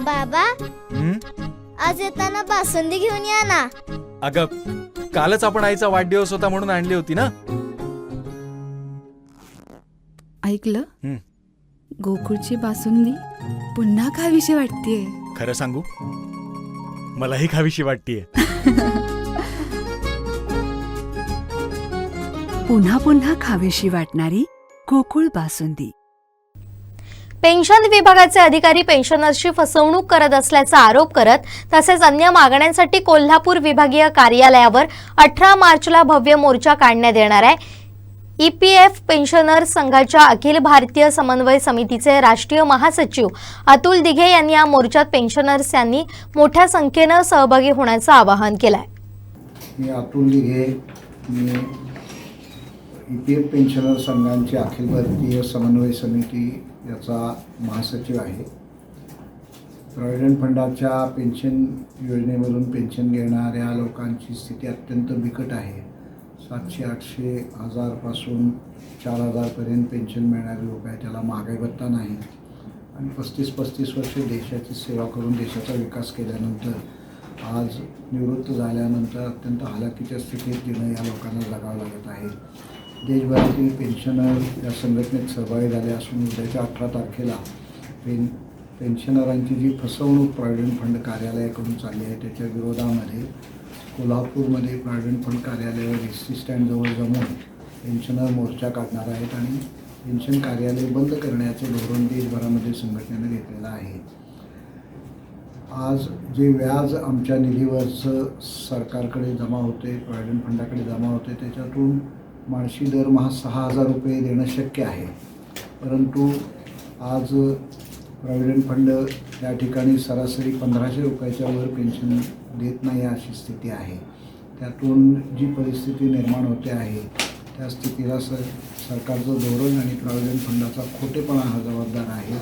बाबा, आज येताना बासुंदी घेऊन या ना. अगं, कालच आपण आईचा वाढदिवस होता म्हणून आणली होती ना. ऐकलं, गोकुळची बासुंदी पुन्हा खावीशी वाटतेय. खरं सांगू, मलाही खावीशी वाटतेय. पुन्हा पुन्हा खावीशी वाटणारी गोकुळ बासुंदी. पेन्शन विभागाचे अधिकारी पेन्शनर्सची फसवणूक करत असल्याचा आरोप करत तसेच अन्य मागण्यांसाठी कोल्हापूर विभागीय कार्यालयावर 18 मार्चला भव्य मोर्चा काढण्यात येणार आहे. ईपीएफ पेन्शनर संघाच्या अखिल भारतीय समन्वय समितीचे राष्ट्रीय महासचिव अतुल दिघे यांनी या मोर्चात पेन्शनर्स यांनी मोठ्या संख्येने सहभागी होण्याचं आवाहन केलं आहे. मी अतुल दिघे, मी ईपीएफ पेन्शनर संघांची अखिल भारतीय समन्वय समिती याचा महासचिव आहे. प्रॉव्हिडंट फंडाच्या पेन्शन योजनेमधून पेन्शन घेणाऱ्या लोकांची स्थिती अत्यंत बिकट आहे. 700, 800, 1000पासून 4000पर्यंत पेन्शन मिळणारे लोक आहे. त्याला महागाई भत्ता नाही आणि 35-35 वर्ष देशाची सेवा करून देशाचा विकास केल्यानंतर आज निवृत्त झाल्यानंतर अत्यंत हालाकीच्या स्थितीत जीवन या लोकांना जगावं लागत आहे. देशभरातील पेन्शनर या संघटनेत सहभागी झाले असून उद्याच्या 18 तारखेला पेन्शनरांची जी फसवणूक प्रॉव्हिडंट फंड कार्यालयाकडून चालली आहे त्याच्या विरोधामध्ये कोल्हापूरमध्ये प्रॉव्हिडंट फंड कार्यालयावर एसटी स्टँडजवळ जमून पेन्शनर मोर्चा काढणार आहेत आणि पेन्शन कार्यालय बंद करण्याचे धोरण देशभरामध्ये संघटनेनं घेतलेलं आहे. आज जे व्याज आमच्या निधीवरचं सरकारकडे जमा होते, प्रॉव्हिडंट फंडाकडे जमा होते, त्याच्यातून माणशी दरमहा 6000 रुपये देणं शक्य आहे. परंतु आज प्रॉव्हिडंट फंड या ठिकाणी सरासरी 1500 रुपयाच्या वर पेन्शन देत नाही अशी स्थिती आहे. त्यातून जी परिस्थिती निर्माण होते आहे त्या स्थितीला सरकारचं धोरण आणि प्रॉव्हिडंट फंडाचा खोटेपणा हा जबाबदार आहे.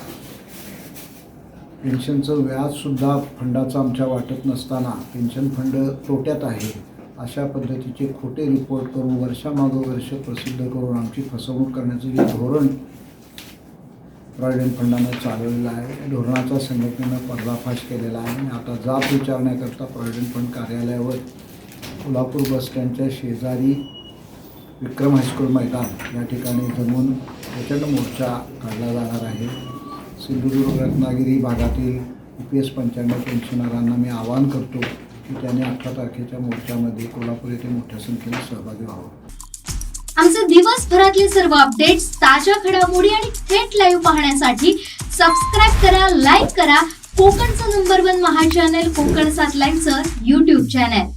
पेन्शनचं व्याजसुद्धा फंडाचं आमच्या वाटत नसताना पेन्शन फंड तोट्यात आहे अशा पद्धतीचे खोटे रिपोर्ट करून वर्षामागं वर्ष प्रसिद्ध करून आमची फसवणूक करण्याचं जे धोरण प्रॉव्हिडंट फंडानं चालवलेलं आहे त्या धोरणाचा संघटनेनं पर्दाफाश केलेला आहे. आणि आता जाब विचारण्याकरता प्रॉव्हिडंट फंड कार्यालयावर कोल्हापूर बसस्टँडच्या शेजारी विक्रम हायस्कूल मैदान या ठिकाणी जमून प्रचंड मोर्चा काढला जाणार आहे. सिंधुदुर्ग रत्नागिरी भागातील EPS 95 पेन्शनरांना मी आवाहन करतो की त्यांनी 18 तारखेच्या मोर्चामध्ये कोल्हापूर येथे मोठ्या संख्येने सहभागी व्हावं. आमचे दिवसभरातले सर्व अपडेट्स, ताज्या घडामोडी आणि थेट लाईव्ह पाहण्यासाठी सबस्क्राईब करा, लाईक करा कोकणचं नंबर 1 महा चॅनल कोकण 7 लाईव्हचं YouTube चॅनल.